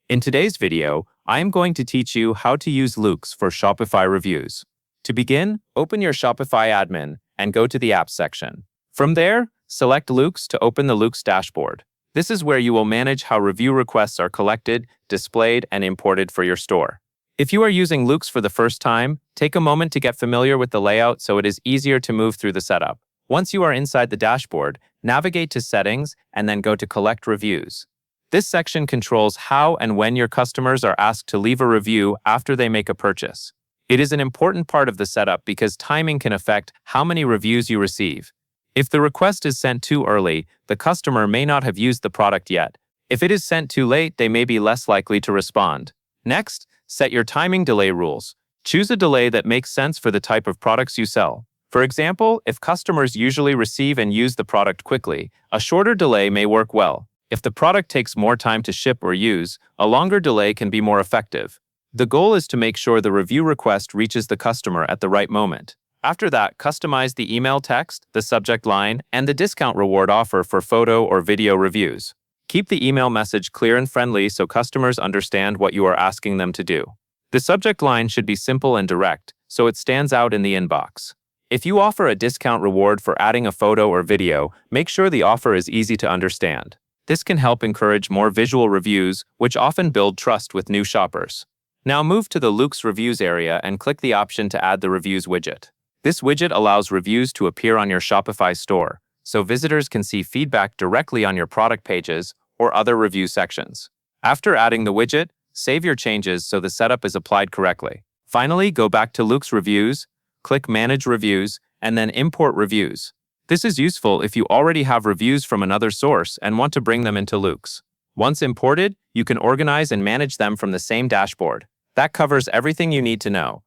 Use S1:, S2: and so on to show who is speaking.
S1: In today's video, I am going to teach you how to use Loox for Shopify reviews. To begin, open your Shopify admin and go to the Apps section. From there, select Loox to open the Loox dashboard. This is where you will manage how review requests are collected, displayed, and imported for your store. If you are using Loox for the first time, take a moment to get familiar with the layout so it is easier to move through the setup. Once you are inside the dashboard, navigate to Settings and then go to Collect Reviews. This section controls how and when your customers are asked to leave a review after they make a purchase. It is an important part of the setup because timing can affect how many reviews you receive. If the request is sent too early, the customer may not have used the product yet. If it is sent too late, they may be less likely to respond. Next, set your timing delay rules. Choose a delay that makes sense for the type of products you sell. For example, if customers usually receive and use the product quickly, a shorter delay may work well. If the product takes more time to ship or use, a longer delay can be more effective. The goal is to make sure the review request reaches the customer at the right moment. After that, customize the email text, the subject line, and the discount reward offer for photo or video reviews. Keep the email message clear and friendly so customers understand what you are asking them to do. The subject line should be simple and direct, so it stands out in the inbox. If you offer a discount reward for adding a photo or video, make sure the offer is easy to understand. This can help encourage more visual reviews, which often build trust with new shoppers. Now move to the Loox Reviews area and click the option to add the Reviews widget. This widget allows reviews to appear on your Shopify store, so visitors can see feedback directly on your product pages or other review sections. After adding the widget, save your changes so the setup is applied correctly. Finally, go back to Loox Reviews, click Manage Reviews, and then Import Reviews. This is useful if you already have reviews from another source and want to bring them into Loox. Once imported, you can organize and manage them from the same dashboard. That covers everything you need to know.